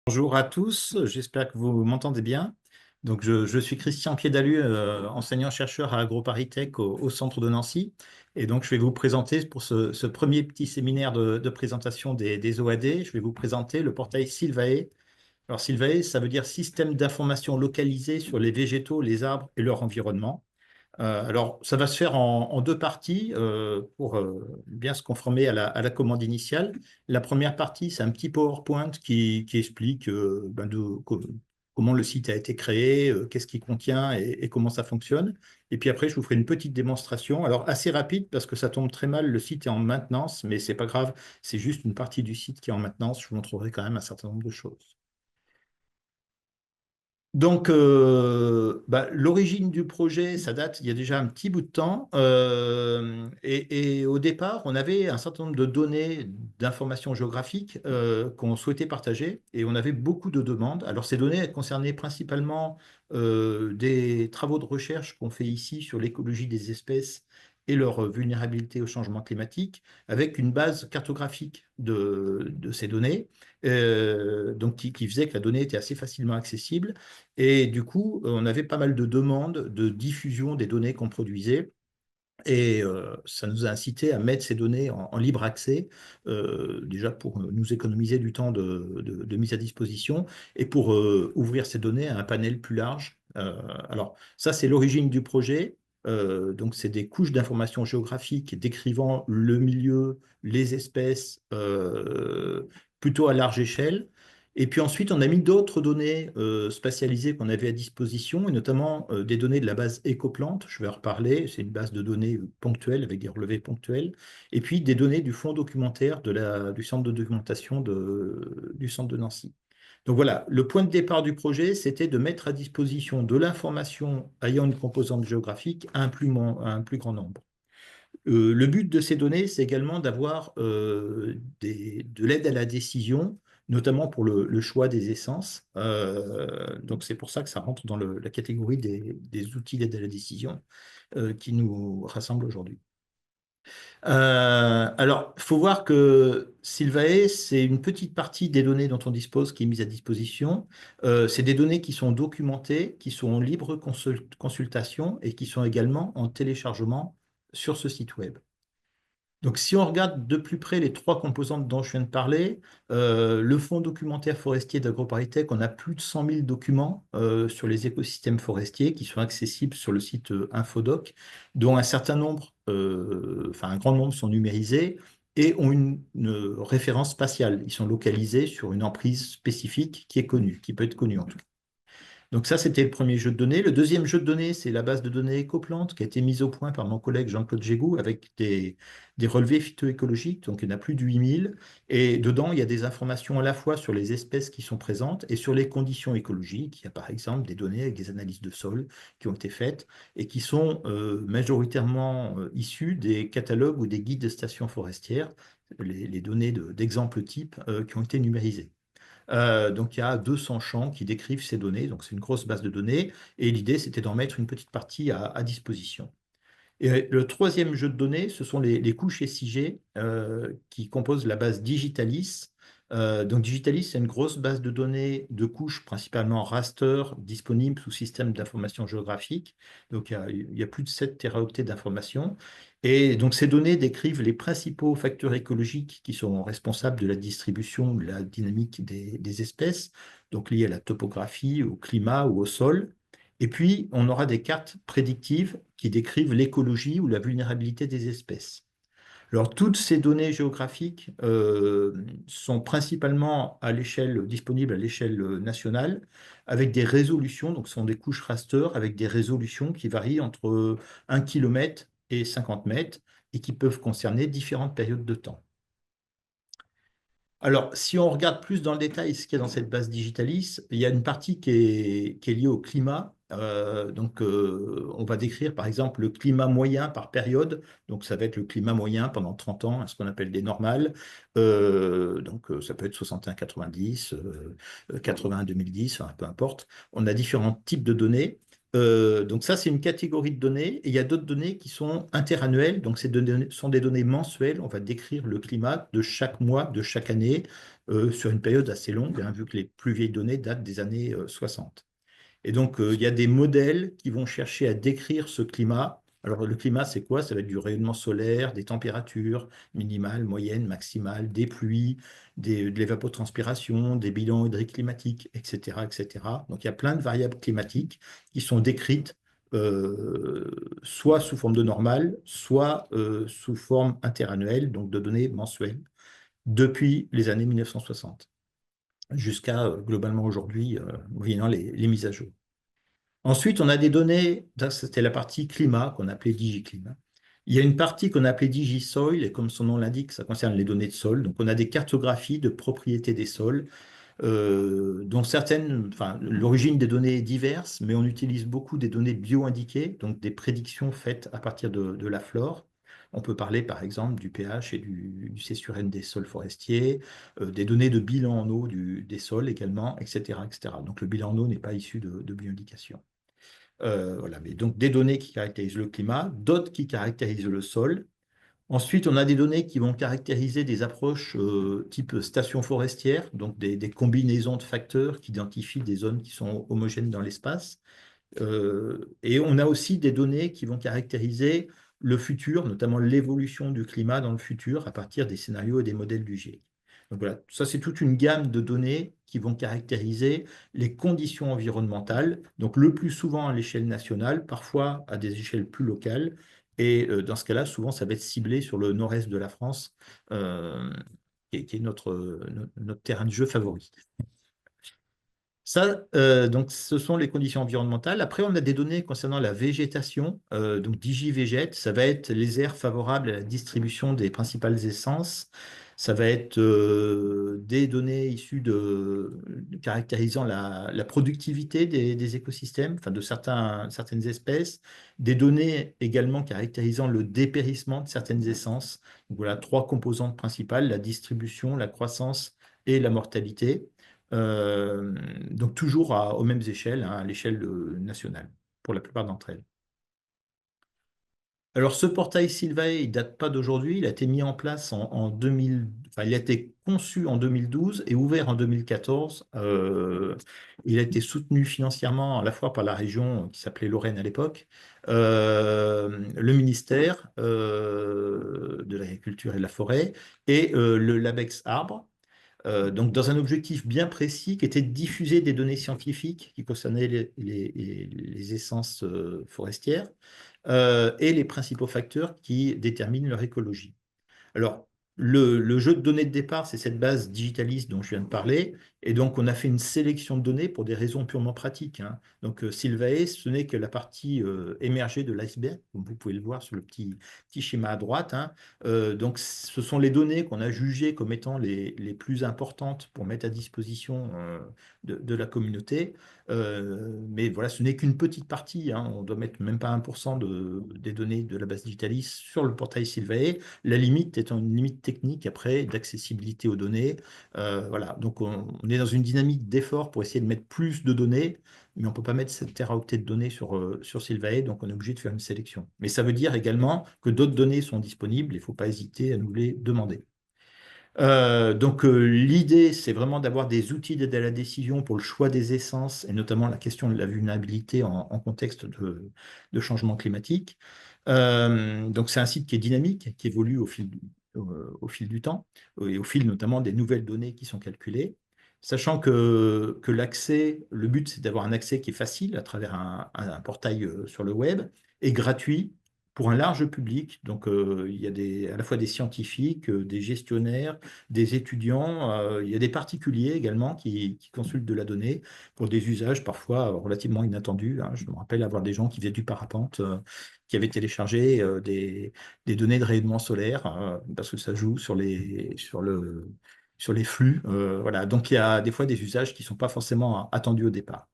Bonjour à tous, j'espère que vous m'entendez bien. Donc, je suis Christian Piédalu, enseignant-chercheur à AgroParisTech au centre de Nancy. Et donc, je vais vous présenter pour ce premier petit séminaire de présentation des OAD, je vais vous présenter le portail Sylvae. Alors, Sylvae, ça veut dire Système d'information localisé sur les végétaux, les arbres et leur environnement. Alors, ça va se faire en deux parties pour bien se conformer à la commande initiale. La première partie, c'est un petit PowerPoint qui explique comment le site a été créé, qu'est-ce qu'il contient et comment ça fonctionne. Et puis après, je vous ferai une petite démonstration. Alors, assez rapide parce que ça tombe très mal, le site est en maintenance, mais c'est pas grave, c'est juste une partie du site qui est en maintenance. Je vous montrerai quand même un certain nombre de choses. Donc, l'origine du projet, ça date il y a déjà un petit bout de temps. Et au départ, on avait un certain nombre de données, d'informations géographiques qu'on souhaitait partager et on avait beaucoup de demandes. Alors, ces données elles concernaient principalement des travaux de recherche qu'on fait ici sur l'écologie des espèces et leur vulnérabilité au changement climatique, avec une base cartographique de ces données, donc qui faisait que la donnée était assez facilement accessible. Et du coup, on avait pas mal de demandes de diffusion des données qu'on produisait. Et ça nous a incité à mettre ces données en libre accès, déjà pour nous économiser du temps de mise à disposition et pour ouvrir ces données à un panel plus large. Alors, ça, c'est l'origine du projet. Donc, c'est des couches d'informations géographiques décrivant le milieu, les espèces, plutôt à large échelle. Et puis ensuite, on a mis d'autres données spatialisées qu'on avait à disposition, et notamment des données de la base Ecoplante, je vais en reparler, c'est une base de données ponctuelle avec des relevés ponctuels, et puis des données du fonds documentaire du centre de documentation du centre de Nancy. Donc voilà, le point de départ du projet, c'était de mettre à disposition de l'information ayant une composante géographique à un plus grand nombre. Le but de ces données, c'est également d'avoir de l'aide à la décision, notamment pour le choix des essences. Donc c'est pour ça que ça rentre dans la catégorie des outils d'aide à la décision qui nous rassemblent aujourd'hui. Alors, il faut voir que Sylvae, c'est une petite partie des données dont on dispose qui est mise à disposition. C'est des données qui sont documentées, qui sont en libre consultation et qui sont également en téléchargement sur ce site web. Donc, si on regarde de plus près les trois composantes dont je viens de parler, le fonds documentaire forestier d'AgroParisTech, on a plus de 100 000 documents sur les écosystèmes forestiers qui sont accessibles sur le site Infodoc, dont un certain nombre, enfin un grand nombre sont numérisés et ont une référence spatiale. Ils sont localisés sur une emprise spécifique qui est connue, qui peut être connue en tout cas. Donc ça, c'était le premier jeu de données. Le deuxième jeu de données, c'est la base de données Ecoplante qui a été mise au point par mon collègue Jean-Claude Gégou avec des relevés phytoécologiques. Donc il y en a plus de 8000. Et dedans, il y a des informations à la fois sur les espèces qui sont présentes et sur les conditions écologiques. Il y a par exemple des données avec des analyses de sol qui ont été faites et qui sont majoritairement issues des catalogues ou des guides de stations forestières, les données d'exemples types qui ont été numérisées. Donc, il y a 200 champs qui décrivent ces données. Donc, c'est une grosse base de données. Et l'idée, c'était d'en mettre une petite partie à disposition. Et le troisième jeu de données, ce sont les couches SIG qui composent la base Digitalis. Donc, Digitalis, c'est une grosse base de données de couches, principalement raster, disponible sous système d'information géographique. Donc, il y a plus de 7 téraoctets d'informations. Et donc, ces données décrivent les principaux facteurs écologiques qui sont responsables de la distribution, de la dynamique des espèces, donc liées à la topographie, au climat ou au sol. Et puis, on aura des cartes prédictives qui décrivent l'écologie ou la vulnérabilité des espèces. Alors, toutes ces données géographiques sont principalement disponibles à l'échelle nationale, avec des résolutions, donc ce sont des couches raster, avec des résolutions qui varient entre 1 km et 50 mètres et qui peuvent concerner différentes périodes de temps. Alors, si on regarde plus dans le détail ce qu'il y a dans cette base Digitalis, il y a une partie qui est liée au climat. Donc, on va décrire par exemple le climat moyen par période. Donc, ça va être le climat moyen pendant 30 ans, ce qu'on appelle des normales. Donc, ça peut être 61-90, 80-2010, enfin, peu importe. On a différents types de données. Donc ça, c'est une catégorie de données. Et il y a d'autres données qui sont interannuelles. Donc ces données sont des données mensuelles. On va décrire le climat de chaque mois, de chaque année, sur une période assez longue, hein, vu que les plus vieilles données datent des années 60. Et donc, il y a des modèles qui vont chercher à décrire ce climat. Alors, le climat, c'est quoi? Ça va être du rayonnement solaire, des températures minimales, moyennes, maximales, des pluies, de l'évapotranspiration, des bilans hydriques climatiques, etc., etc. Donc, il y a plein de variables climatiques qui sont décrites soit sous forme de normale, soit sous forme interannuelle, donc de données mensuelles, depuis les années 1960 jusqu'à globalement aujourd'hui, moyennant les mises à jour. Ensuite, on a des données, ça c'était la partie climat qu'on appelait DigiClim. Il y a une partie qu'on appelait DigiSoil, et comme son nom l'indique, ça concerne les données de sol. Donc, on a des cartographies de propriétés des sols, dont certaines, enfin, l'origine des données est diverse, mais on utilise beaucoup des données bio-indiquées, donc des prédictions faites à partir de la flore. On peut parler, par exemple, du pH et du C sur N des sols forestiers, des données de bilan en eau des sols également, etc., etc. Donc, le bilan en eau n'est pas issu de bioindication. Voilà, mais donc des données qui caractérisent le climat, d'autres qui caractérisent le sol. Ensuite, on a des données qui vont caractériser des approches type station forestière, donc des combinaisons de facteurs qui identifient des zones qui sont homogènes dans l'espace. Et on a aussi des données qui vont caractériser le futur, notamment l'évolution du climat dans le futur à partir des scénarios et des modèles du GIEC. Donc voilà, ça c'est toute une gamme de données qui vont caractériser les conditions environnementales, donc le plus souvent à l'échelle nationale, parfois à des échelles plus locales. Et dans ce cas-là, souvent ça va être ciblé sur le nord-est de la France, euh, qui est notre terrain de jeu favori. Ça, donc, ce sont les conditions environnementales. Après, on a des données concernant la végétation. Donc, DigiVégète, ça va être les aires favorables à la distribution des principales essences. Ça va être des données issues caractérisant la productivité des écosystèmes, enfin de certaines espèces. Des données également caractérisant le dépérissement de certaines essences. Donc, voilà, trois composantes principales, la distribution, la croissance et la mortalité. Euh, donc toujours aux mêmes échelles, hein, à l'échelle nationale, pour la plupart d'entre elles. Alors ce portail Sylvae, il date pas d'aujourd'hui, il a été mis en place en 2000, enfin, il a été conçu en 2012 et ouvert en 2014. Il a été soutenu financièrement à la fois par la région qui s'appelait Lorraine à l'époque, le ministère de l'Agriculture et de la Forêt et le Labex Arbre. Donc, dans un objectif bien précis qui était de diffuser des données scientifiques qui concernaient les essences forestières et les principaux facteurs qui déterminent leur écologie. Alors, le jeu de données de départ, c'est cette base Digitalis dont je viens de parler. Et donc, on a fait une sélection de données pour des raisons purement pratiques, hein. Donc, Sylvae, ce n'est que la partie émergée de l'iceberg, comme vous pouvez le voir sur le petit schéma à droite, hein. Donc, ce sont les données qu'on a jugées comme étant les plus importantes pour mettre à disposition de la communauté. Mais voilà, ce n'est qu'une petite partie, hein. On doit mettre même pas 1% des données de la base Digitalis sur le portail Sylvae. La limite étant une limite technique après d'accessibilité aux données. Voilà, donc on est dans une dynamique d'effort pour essayer de mettre plus de données, mais on ne peut pas mettre 7 teraoctets de données sur Sylvae, donc on est obligé de faire une sélection. Mais ça veut dire également que d'autres données sont disponibles, il ne faut pas hésiter à nous les demander. Donc l'idée, c'est vraiment d'avoir des outils d'aide à la décision pour le choix des essences et notamment la question de la vulnérabilité en contexte de changement climatique. Donc c'est un site qui est dynamique, qui évolue au fil du temps et au fil notamment des nouvelles données qui sont calculées. Sachant que l'accès, le but c'est d'avoir un accès qui est facile à travers un portail sur le web et gratuit pour un large public. Donc, il y a à la fois des scientifiques, des gestionnaires, des étudiants. Il y a des particuliers également qui consultent de la donnée pour des usages parfois relativement inattendus, hein. Je me rappelle avoir des gens qui faisaient du parapente, qui avaient téléchargé des données de rayonnement solaire, parce que ça joue sur les flux. Voilà. Donc, il y a des fois des usages qui ne sont pas forcément attendus au départ.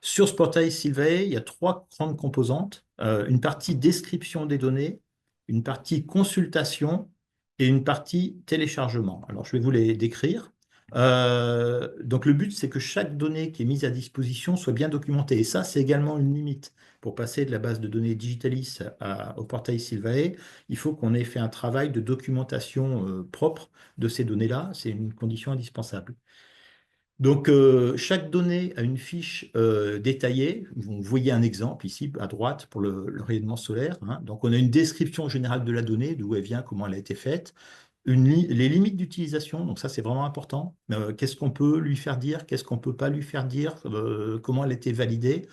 Sur ce portail Sylvae, il y a trois grandes composantes. Une partie description des données, une partie consultation et une partie téléchargement. Alors, je vais vous les décrire. Donc le but, c'est que chaque donnée qui est mise à disposition soit bien documentée. Et ça, c'est également une limite. Pour passer de la base de données Digitalis au portail Sylvae, il faut qu'on ait fait un travail de documentation propre de ces données-là. C'est une condition indispensable. Donc, chaque donnée a une fiche détaillée. Vous voyez un exemple ici à droite pour le rayonnement solaire, hein. Donc, on a une description générale de la donnée, d'où elle vient, comment elle a été faite, les limites d'utilisation. Donc, ça, c'est vraiment important. Qu'est-ce qu'on peut lui faire dire, qu'est-ce qu'on ne peut pas lui faire dire, comment elle a été validée.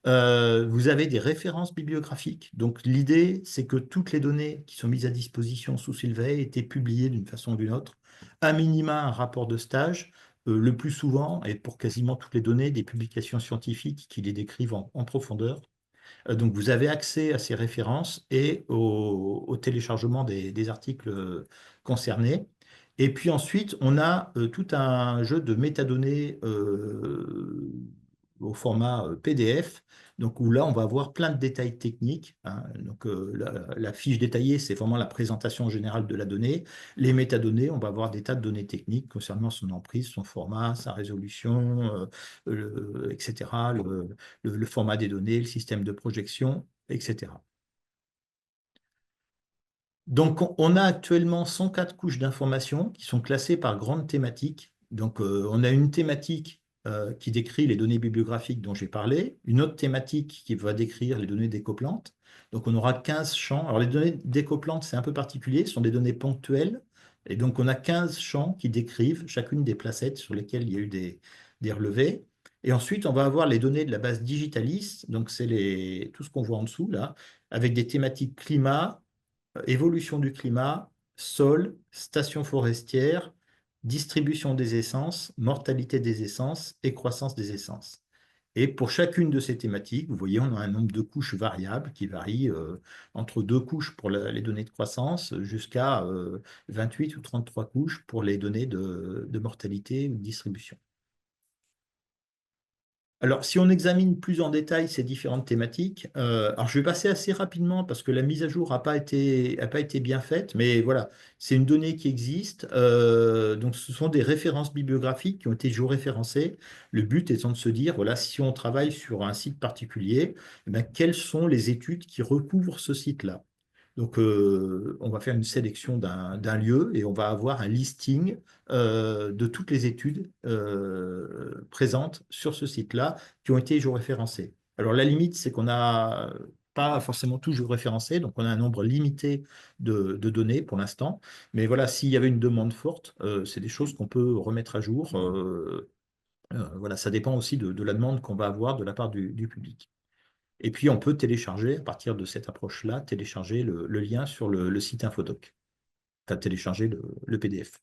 Vous avez des références bibliographiques. Donc, l'idée, c'est que toutes les données qui sont mises à disposition sous Sylvae aient été publiées d'une façon ou d'une autre. À minima, un rapport de stage, le plus souvent, et pour quasiment toutes les données, des publications scientifiques qui les décrivent en profondeur. Donc, vous avez accès à ces références et au téléchargement des articles concernés. Et puis ensuite, on a tout un jeu de métadonnées au format PDF, donc où là, on va avoir plein de détails techniques, hein. Donc, la fiche détaillée, c'est vraiment la présentation générale de la donnée. Les métadonnées, on va avoir des tas de données techniques concernant son emprise, son format, sa résolution, etc., le format des données, le système de projection, etc. Donc, on a actuellement 104 couches d'informations qui sont classées par grandes thématiques. Donc, on a une thématique qui décrit les données bibliographiques dont j'ai parlé, une autre thématique qui va décrire les données décoplantes. Donc, on aura 15 champs. Alors, les données décoplantes, c'est un peu particulier, ce sont des données ponctuelles. Et donc, on a 15 champs qui décrivent chacune des placettes sur lesquelles il y a eu des relevés. Et ensuite, on va avoir les données de la base Digitalis. Donc, c'est tout ce qu'on voit en dessous, là, avec des thématiques climat, évolution du climat, sol, station forestière, distribution des essences, mortalité des essences et croissance des essences. Et pour chacune de ces thématiques, vous voyez, on a un nombre de couches variables qui varient entre 2 couches pour les données de croissance jusqu'à 28 ou 33 couches pour les données de mortalité ou de distribution. Alors, si on examine plus en détail ces différentes thématiques, alors je vais passer assez rapidement parce que la mise à jour n'a pas été bien faite, mais voilà, c'est une donnée qui existe. Donc, ce sont des références bibliographiques qui ont été géoréférencées. Le but étant de se dire, voilà, si on travaille sur un site particulier, eh bien, quelles sont les études qui recouvrent ce site-là? Donc, on va faire une sélection d'un lieu et on va avoir un listing de toutes les études présentes sur ce site-là qui ont été géoréférencées. Alors, la limite, c'est qu'on n'a pas forcément tout géoréférencé, donc on a un nombre limité de données pour l'instant. Mais voilà, s'il y avait une demande forte, c'est des choses qu'on peut remettre à jour. Voilà, ça dépend aussi de la demande qu'on va avoir de la part du public. Et puis, on peut télécharger, à partir de cette approche-là, télécharger le lien sur le site Infodoc. Enfin, télécharger le PDF.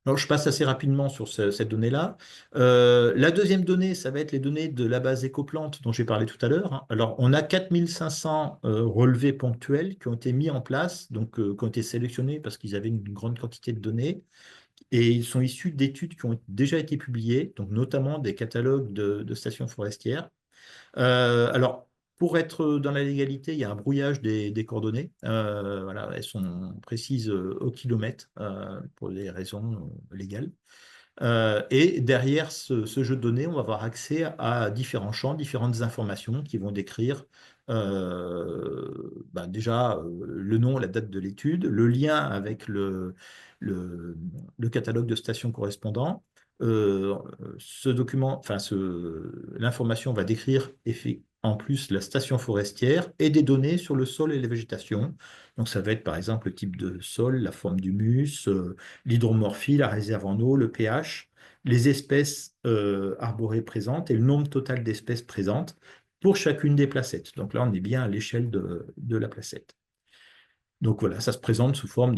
Alors, je passe assez rapidement sur cette donnée-là. La deuxième donnée, ça va être les données de la base Ecoplante dont j'ai parlé tout à l'heure, hein. Alors, on a 4500 relevés ponctuels qui ont été mis en place, donc qui ont été sélectionnés parce qu'ils avaient une grande quantité de données. Et ils sont issus d'études qui ont déjà été publiées, donc notamment des catalogues de stations forestières. Alors, pour être dans la légalité, il y a un brouillage des coordonnées. Voilà, elles sont précises au kilomètre pour des raisons légales. Et derrière ce jeu de données, on va avoir accès à différents champs, différentes informations qui vont décrire déjà le nom, la date de l'étude, le lien avec le catalogue de stations correspondant. Ce document, enfin, l'information va décrire en plus la station forestière et des données sur le sol et la végétation. Donc, ça va être par exemple le type de sol, la forme d'humus, l'hydromorphie, la réserve en eau, le pH, les espèces arborées présentes et le nombre total d'espèces présentes pour chacune des placettes. Donc là, on est bien à l'échelle de la placette. Donc voilà, ça se présente sous forme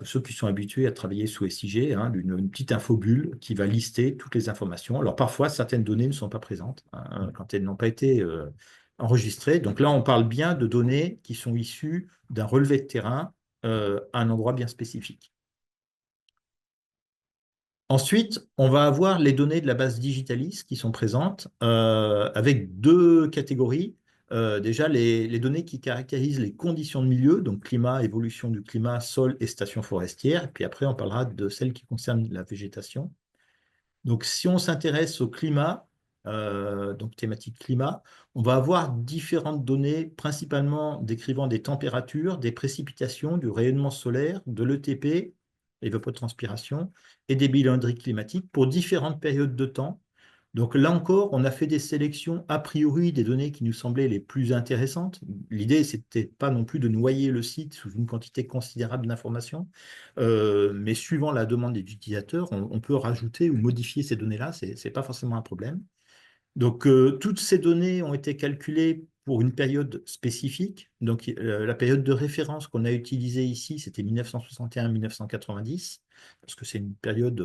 ceux qui sont habitués à travailler sous SIG, hein, d'une petite infobulle qui va lister toutes les informations. Alors parfois, certaines données ne sont pas présentes, hein, quand elles n'ont pas été enregistrées. Donc là, on parle bien de données qui sont issues d'un relevé de terrain à un endroit bien spécifique. Ensuite, on va avoir les données de la base Digitalis qui sont présentes avec deux catégories. Déjà, les données qui caractérisent les conditions de milieu, donc climat, évolution du climat, sol et station forestière. Et puis après, on parlera de celles qui concernent la végétation. Donc, si on s'intéresse au climat, donc thématique climat, on va avoir différentes données, principalement décrivant des températures, des précipitations, du rayonnement solaire, de l'ETP, évapotranspiration, et des bilans hydriques climatiques pour différentes périodes de temps. Donc là encore, on a fait des sélections a priori des données qui nous semblaient les plus intéressantes. L'idée, c'était pas non plus de noyer le site sous une quantité considérable d'informations, mais suivant la demande des utilisateurs, on peut rajouter ou modifier ces données-là, ce n'est pas forcément un problème. Donc, toutes ces données ont été calculées pour une période spécifique. Donc, la période de référence qu'on a utilisée ici, c'était 1961-1990, parce que c'est une période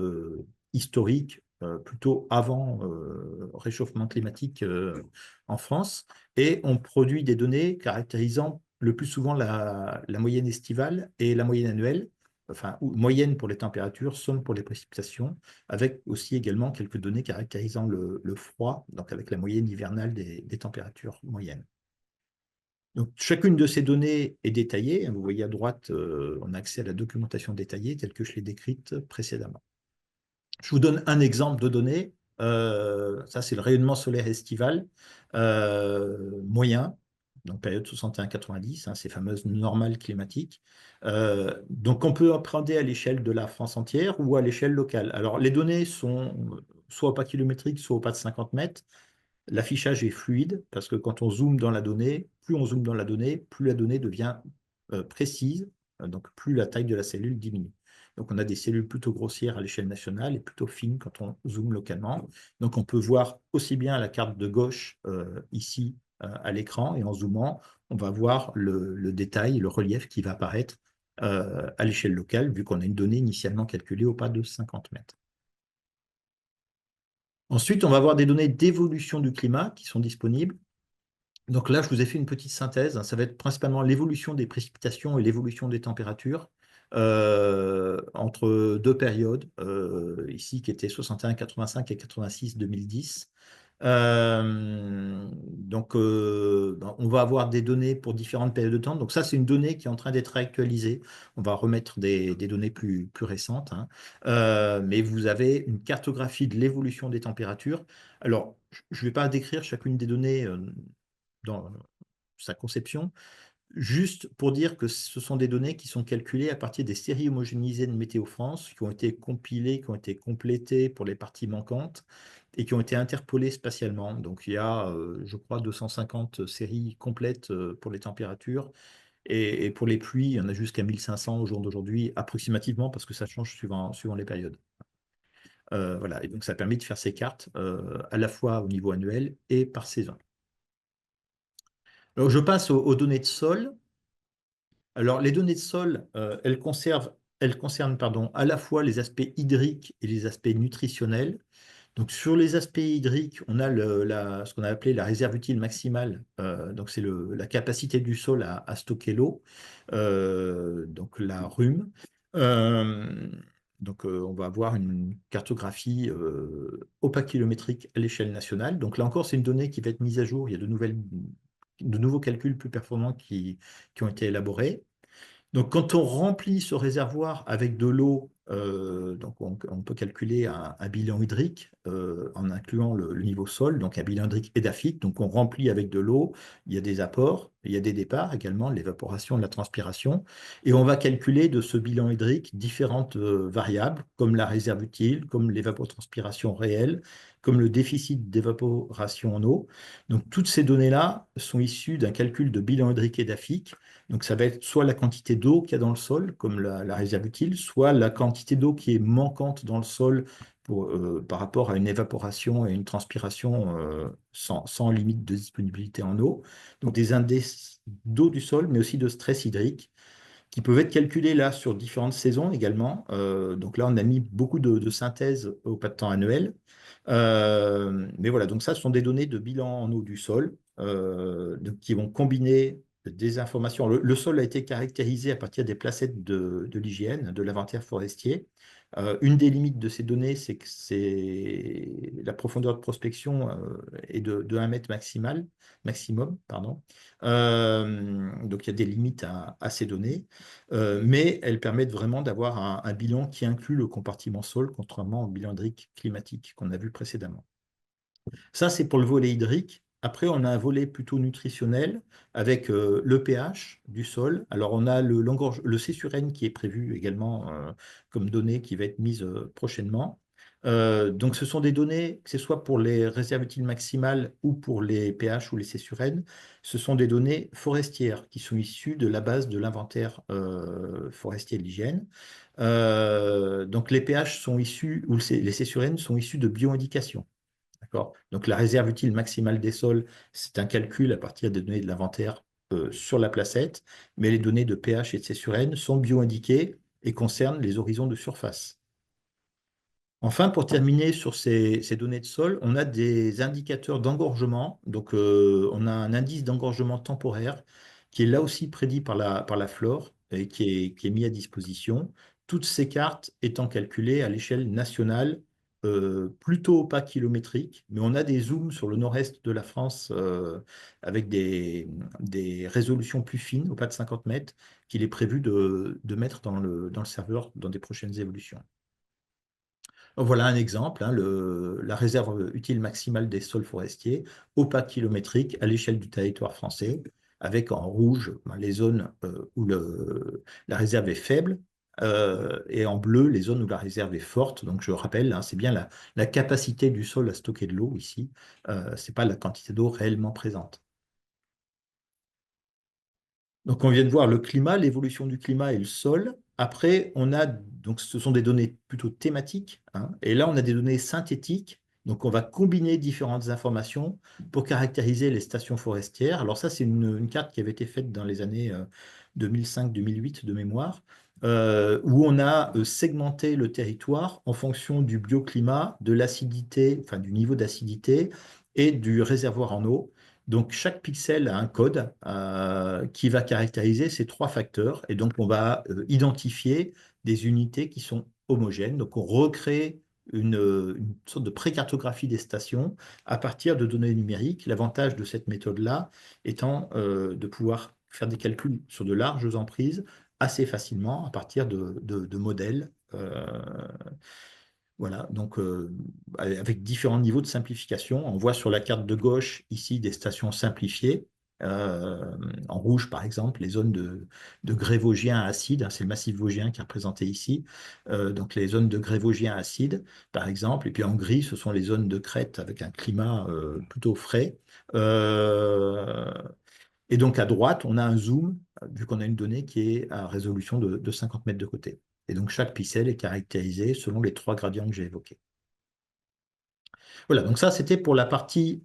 historique, plutôt avant réchauffement climatique en France. Et on produit des données caractérisant le plus souvent la moyenne estivale et la moyenne annuelle, enfin, ou moyenne pour les températures, somme pour les précipitations, avec aussi également quelques données caractérisant le froid, donc avec la moyenne hivernale des températures moyennes. Donc, chacune de ces données est détaillée. Vous voyez à droite, on a accès à la documentation détaillée telle que je l'ai décrite précédemment. Je vous donne un exemple de données. Ça, c'est le rayonnement solaire estival moyen, donc période 61-90, hein, ces fameuses normales climatiques. Donc, on peut appréhender à l'échelle de la France entière ou à l'échelle locale. Alors, les données sont soit au pas kilométrique, soit au pas de 50 mètres. L'affichage est fluide parce que quand on zoome dans la donnée, plus on zoome dans la donnée, plus la donnée devient précise, donc plus la taille de la cellule diminue. Donc on a des cellules plutôt grossières à l'échelle nationale et plutôt fines quand on zoome localement. Donc on peut voir aussi bien la carte de gauche ici à l'écran, et en zoomant, on va voir le détail, le relief qui va apparaître à l'échelle locale, vu qu'on a une donnée initialement calculée au pas de 50 mètres. Ensuite, on va avoir des données d'évolution du climat qui sont disponibles. Donc là, je vous ai fait une petite synthèse. Ça va être principalement l'évolution des précipitations et l'évolution des températures entre deux périodes, ici qui étaient 61-85 et 86-2010. Donc, on va avoir des données pour différentes périodes de temps. Donc ça, c'est une donnée qui est en train d'être actualisée. On va remettre des données plus récentes, hein. Mais vous avez une cartographie de l'évolution des températures. Alors, je ne vais pas décrire chacune des données dans sa conception, juste pour dire que ce sont des données qui sont calculées à partir des séries homogénéisées de Météo France, qui ont été compilées, qui ont été complétées pour les parties manquantes et qui ont été interpolées spatialement. Donc il y a, je crois, 250 séries complètes pour les températures. Et pour les pluies, il y en a jusqu'à 1500 au jour d'aujourd'hui, approximativement, parce que ça change suivant les périodes. Voilà, et donc ça permet de faire ces cartes à la fois au niveau annuel et par saison. Alors, je passe aux données de sol. Alors, les données de sol, elles concernent pardon, à la fois les aspects hydriques et les aspects nutritionnels. Donc, sur les aspects hydriques, on a ce qu'on a appelé la réserve utile maximale. Donc, c'est la capacité du sol à stocker l'eau, donc la RUM. Euh, donc, on va avoir une cartographie opaque-kilométrique à l'échelle nationale. Donc, là encore, c'est une donnée qui va être mise à jour. Il y a de nouveaux calculs plus performants qui ont été élaborés. Donc, quand on remplit ce réservoir avec de l'eau, donc on peut calculer un bilan hydrique en incluant le niveau sol, donc un bilan hydrique édaphique. Donc, on remplit avec de l'eau, il y a des apports, il y a des départs également, l'évaporation, la transpiration. Et on va calculer de ce bilan hydrique différentes variables, comme la réserve utile, comme l'évapotranspiration réelle, comme le déficit d'évaporation en eau. Donc, toutes ces données-là sont issues d'un calcul de bilan hydrique édaphique. Donc, ça va être soit la quantité d'eau qu'il y a dans le sol, comme la réserve utile, soit la quantité d'eau qui est manquante dans le sol par rapport à une évaporation et une transpiration sans limite de disponibilité en eau. Donc, des indices d'eau du sol, mais aussi de stress hydrique, qui peuvent être calculés là sur différentes saisons également. Donc là, on a mis beaucoup de synthèse au pas de temps annuel. Mais voilà, donc ça, ce sont des données de bilan en eau du sol qui vont combiner des informations. Le sol a été caractérisé à partir des placettes de l'IGN, de l'inventaire forestier. Une des limites de ces données, c'est que la profondeur de prospection est de 1 mètre maximum, pardon. Donc il y a des limites à ces données, mais elles permettent vraiment d'avoir un bilan qui inclut le compartiment sol, contrairement au bilan hydrique climatique qu'on a vu précédemment. Ça, c'est pour le volet hydrique. Après, on a un volet plutôt nutritionnel avec le pH du sol. Alors, on a le C sur N qui est prévu également comme donnée qui va être mise prochainement. Donc, ce sont des données, que ce soit pour les réserves utiles maximales ou pour les pH ou les C sur N, ce sont des données forestières qui sont issues de la base de l'inventaire forestier de l'hygiène. Donc, les pH sont issus, ou les C sur N sont issus de bioindications. D'accord? Donc la réserve utile maximale des sols, c'est un calcul à partir des données de l'inventaire sur la placette, mais les données de pH et de C sur N sont bio-indiquées et concernent les horizons de surface. Enfin, pour terminer sur ces données de sol, on a des indicateurs d'engorgement. Donc, on a un indice d'engorgement temporaire qui est là aussi prédit par la flore et qui est mis à disposition. Toutes ces cartes étant calculées à l'échelle nationale, plutôt pas kilométrique, mais on a des zooms sur le nord-est de la France avec des résolutions plus fines, au pas de 50 mètres, qu'il est prévu de mettre dans le serveur dans des prochaines évolutions. Voilà un exemple, hein, la réserve utile maximale des sols forestiers au pas kilométrique à l'échelle du territoire français, avec en rouge les zones où la réserve est faible et en bleu les zones où la réserve est forte. Donc je rappelle, hein, c'est bien la capacité du sol à stocker de l'eau ici, ce n'est pas la quantité d'eau réellement présente. Donc, on vient de voir le climat, l'évolution du climat et le sol. Après, donc ce sont des données plutôt thématiques, hein, et là, on a des données synthétiques. Donc, on va combiner différentes informations pour caractériser les stations forestières. Alors ça, c'est une carte qui avait été faite dans les années 2005-2008 de mémoire, où on a segmenté le territoire en fonction du bioclimat, de l'acidité, enfin du niveau d'acidité et du réservoir en eau. Donc, chaque pixel a un code qui va caractériser ces trois facteurs. Et donc, on va identifier des unités qui sont homogènes. Donc, on recrée une sorte de précartographie des stations à partir de données numériques. L'avantage de cette méthode-là étant de pouvoir faire des calculs sur de larges emprises assez facilement à partir de modèles. Voilà, donc avec différents niveaux de simplification. On voit sur la carte de gauche ici des stations simplifiées. En rouge, par exemple, les zones de grès vosgien acide, hein, c'est le massif vosgien qui est représenté ici. Donc les zones de grès vosgien acide, par exemple. Et puis en gris, ce sont les zones de crête avec un climat plutôt frais. Euh, et donc à droite, on a un zoom, vu qu'on a une donnée qui est à résolution de 50 mètres de côté. Et donc chaque pixel est caractérisé selon les trois gradients que j'ai évoqués. Voilà, donc ça c'était pour la partie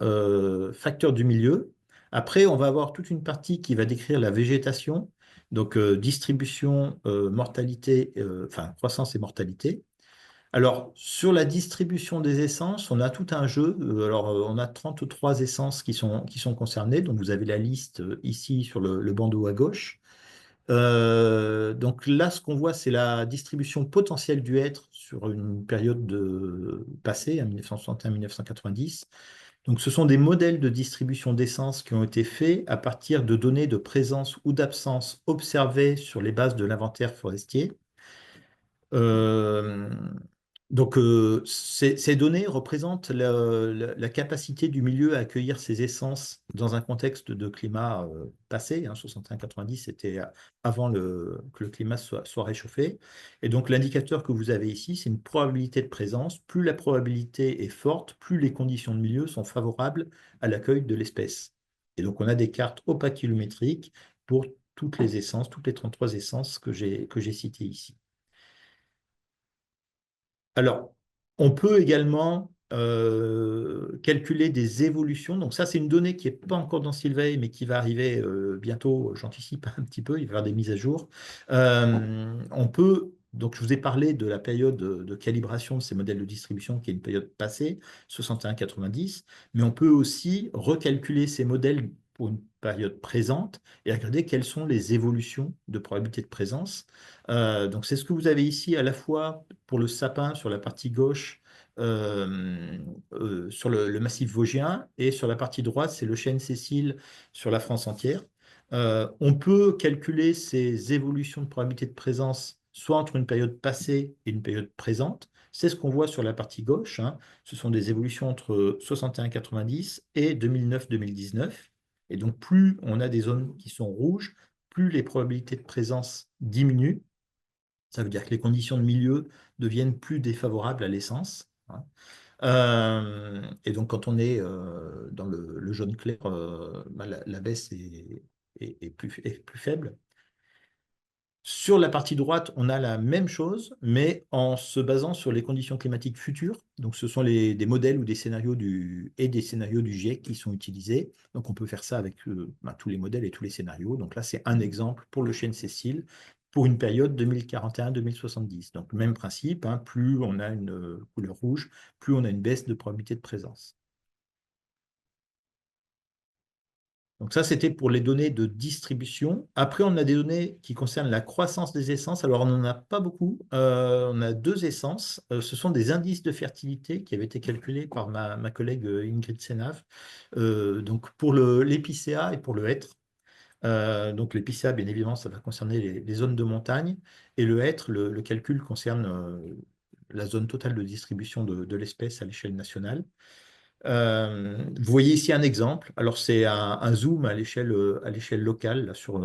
facteur du milieu. Après, on va avoir toute une partie qui va décrire la végétation, donc distribution, mortalité, enfin croissance et mortalité. Alors, sur la distribution des essences, on a tout un jeu. Alors, on a 33 essences qui sont concernées. Donc, vous avez la liste ici sur le bandeau à gauche. Donc là, ce qu'on voit, c'est la distribution potentielle du hêtre sur une période passée, hein, 1961-1990. Donc, ce sont des modèles de distribution d'essence qui ont été faits à partir de données de présence ou d'absence observées sur les bases de l'inventaire forestier. Euh, donc, ces données représentent la capacité du milieu à accueillir ces essences dans un contexte de climat passé. 61-90, c'était avant que le climat soit réchauffé. Et donc, l'indicateur que vous avez ici, c'est une probabilité de présence. Plus la probabilité est forte, plus les conditions de milieu sont favorables à l'accueil de l'espèce. Et donc, on a des cartes opaquilométriques pour toutes les essences, toutes les 33 essences que j'ai citées ici. Alors, on peut également calculer des évolutions. Donc ça, c'est une donnée qui n'est pas encore dans Sylvey, mais qui va arriver bientôt, j'anticipe un petit peu, il va y avoir des mises à jour. Donc je vous ai parlé de la période de calibration de ces modèles de distribution, qui est une période passée, 61-90, mais on peut aussi recalculer ces modèles pour une période présente et regarder quelles sont les évolutions de probabilité de présence. Donc c'est ce que vous avez ici à la fois pour le sapin sur la partie gauche, euh, sur le massif vosgien, et sur la partie droite, c'est le chêne Cécile sur la France entière. On peut calculer ces évolutions de probabilité de présence soit entre une période passée et une période présente. C'est ce qu'on voit sur la partie gauche, hein. Ce sont des évolutions entre 61-90 et 2009-2019. Et donc, plus on a des zones qui sont rouges, plus les probabilités de présence diminuent. Ça veut dire que les conditions de milieu deviennent plus défavorables à l'essence, hein. Et donc, quand on est dans le jaune clair, bah, la baisse est plus faible. Sur la partie droite, on a la même chose, mais en se basant sur les conditions climatiques futures. Donc, ce sont des modèles ou des scénarios et des scénarios du GIEC qui sont utilisés. Donc, on peut faire ça avec bah, tous les modèles et tous les scénarios. Donc là, c'est un exemple pour le chêne Cécile pour une période 2041-2070. Donc, même principe, hein, plus on a une couleur rouge, plus on a une baisse de probabilité de présence. Donc ça, c'était pour les données de distribution. Après, on a des données qui concernent la croissance des essences. Alors, on n'en a pas beaucoup. On a deux essences. Ce sont des indices de fertilité qui avaient été calculés par ma collègue Ingrid Senave. Donc, pour l'épicéa et pour le hêtre. Donc, l'épicéa, bien évidemment, ça va concerner les zones de montagne. Et le hêtre, le calcul concerne la zone totale de distribution de l'espèce à l'échelle nationale. Vous voyez ici un exemple. Alors, c'est un zoom à l'échelle locale là, sur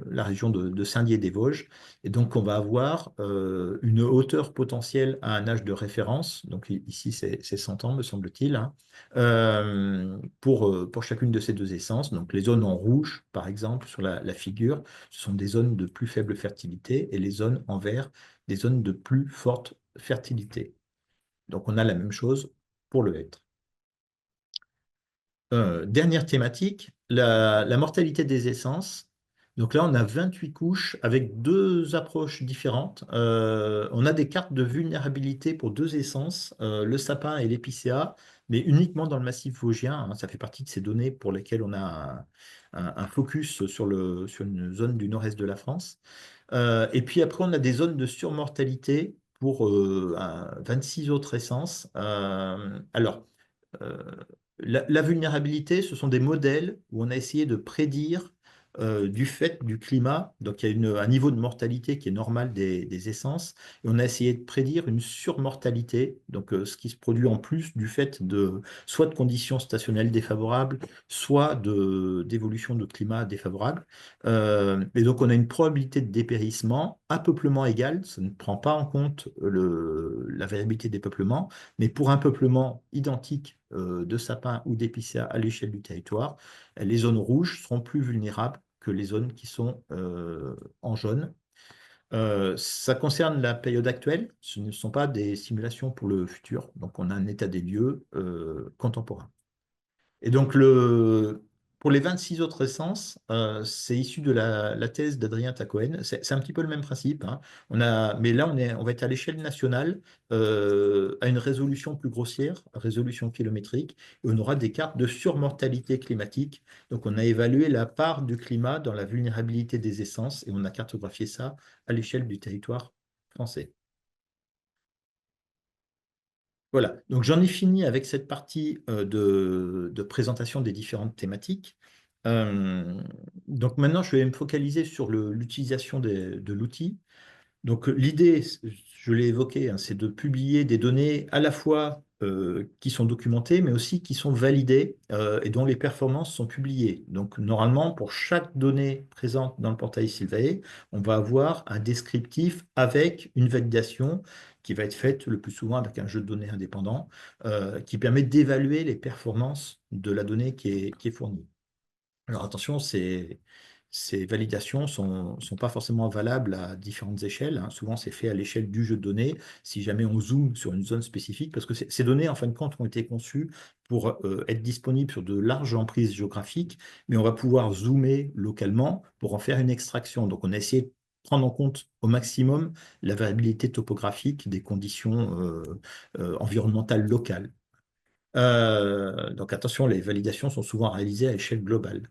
la région de Saint-Dié-des-Vosges. Et donc, on va avoir une hauteur potentielle à un âge de référence. Donc, ici, c'est 100 ans, me semble-t-il, hein, pour chacune de ces deux essences. Donc, les zones en rouge, par exemple, sur la figure, ce sont des zones de plus faible fertilité, et les zones en vert, des zones de plus forte fertilité. Donc, on a la même chose pour le hêtre. Dernière thématique, la mortalité des essences. Donc là, on a 28 couches avec deux approches différentes. On a des cartes de vulnérabilité pour deux essences, le sapin et l'épicéa, mais uniquement dans le massif vosgien, hein. Ça fait partie de ces données pour lesquelles on a un focus sur une zone du nord-est de la France. Et puis après, on a des zones de surmortalité pour 26 autres essences. Alors, euh, la vulnérabilité, ce sont des modèles où on a essayé de prédire du fait du climat. Donc, il y a un niveau de mortalité qui est normal des essences. Et on a essayé de prédire une surmortalité, donc ce qui se produit en plus du fait soit de conditions stationnelles défavorables, soit d'évolution de climat défavorable. Et donc, on a une probabilité de dépérissement à peuplement égal. Ça ne prend pas en compte la variabilité des peuplements, mais pour un peuplement identique de sapins ou d'épicéas à l'échelle du territoire, les zones rouges seront plus vulnérables que les zones qui sont en jaune. Ça concerne la période actuelle, ce ne sont pas des simulations pour le futur, donc on a un état des lieux contemporain. Et donc, pour les 26 autres essences, c'est issu de la thèse d'Adrien Tacoen. C'est un petit peu le même principe, hein. Mais là, on va être à l'échelle nationale, à une résolution plus grossière, résolution kilométrique, et on aura des cartes de surmortalité climatique. Donc, on a évalué la part du climat dans la vulnérabilité des essences, et on a cartographié ça à l'échelle du territoire français. Voilà, donc j'en ai fini avec cette partie de présentation des différentes thématiques. Euh, donc maintenant, je vais me focaliser sur l'utilisation de l'outil. Donc l'idée, je l'ai évoqué, hein, c'est de publier des données à la fois qui sont documentées, mais aussi qui sont validées et dont les performances sont publiées. Donc normalement, pour chaque donnée présente dans le portail Sylvae, on va avoir un descriptif avec une validation qui va être faite le plus souvent avec un jeu de données indépendant qui permet d'évaluer les performances de la donnée qui est fournie. Alors attention, ces validations sont pas forcément valables à différentes échelles, hein. Souvent, c'est fait à l'échelle du jeu de données, si jamais on zoome sur une zone spécifique, parce que ces données, en fin de compte, ont été conçues pour être disponibles sur de larges emprises géographiques, mais on va pouvoir zoomer localement pour en faire une extraction. Donc, on a essayé de prendre en compte au maximum la variabilité topographique des conditions environnementales locales. Donc attention, les validations sont souvent réalisées à échelle globale.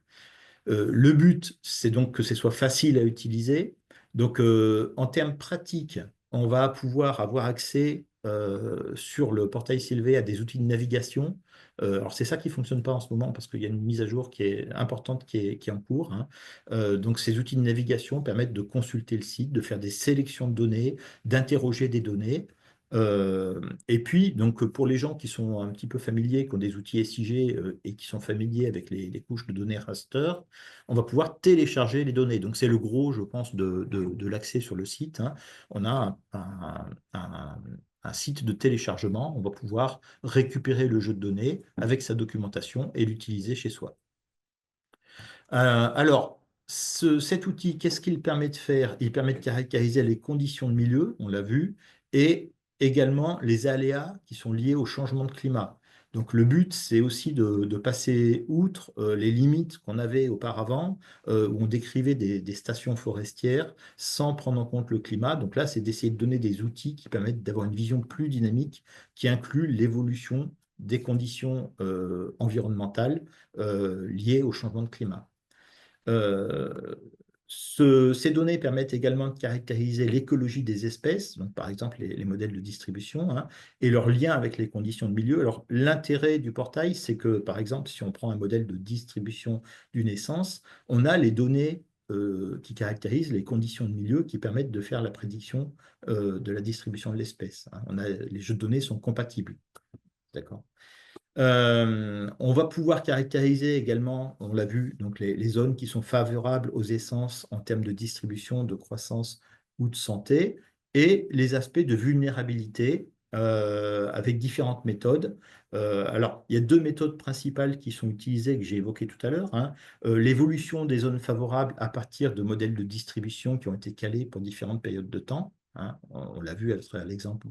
Le but, c'est donc que ce soit facile à utiliser. Donc, en termes pratiques, on va pouvoir avoir accès sur le portail Sylvé à des outils de navigation. Alors, c'est ça qui ne fonctionne pas en ce moment parce qu'il y a une mise à jour qui est importante qui est en cours, hein. Donc, ces outils de navigation permettent de consulter le site, de faire des sélections de données, d'interroger des données. Euh, et puis, donc, pour les gens qui sont un petit peu familiers, qui ont des outils SIG et qui sont familiers avec les couches de données raster, on va pouvoir télécharger les données. Donc, c'est le gros, je pense, de l'accès sur le site, hein. On a un site de téléchargement. On va pouvoir récupérer le jeu de données avec sa documentation et l'utiliser chez soi. Alors, cet outil, qu'est-ce qu'il permet de faire? Il permet de caractériser les conditions de milieu, on l'a vu, et également les aléas qui sont liés au changement de climat. Donc, le but, c'est aussi de passer outre les limites qu'on avait auparavant, où on décrivait des stations forestières sans prendre en compte le climat. Donc là, c'est d'essayer de donner des outils qui permettent d'avoir une vision plus dynamique, qui inclut l'évolution des conditions environnementales liées au changement de climat. Euh, ces données permettent également de caractériser l'écologie des espèces, donc par exemple les modèles de distribution, hein, et leur lien avec les conditions de milieu. Alors l'intérêt du portail, c'est que par exemple, si on prend un modèle de distribution d'une essence, on a les données qui caractérisent les conditions de milieu qui permettent de faire la prédiction de la distribution de l'espèce, hein. Les jeux de données sont compatibles. D'accord. On va pouvoir caractériser également, on l'a vu, donc les zones qui sont favorables aux essences en termes de distribution, de croissance ou de santé, et les aspects de vulnérabilité avec différentes méthodes. Alors, il y a deux méthodes principales qui sont utilisées, que j'ai évoquées tout à l'heure, hein. L'évolution des zones favorables à partir de modèles de distribution qui ont été calés pour différentes périodes de temps, hein. On l'a vu à travers l'exemple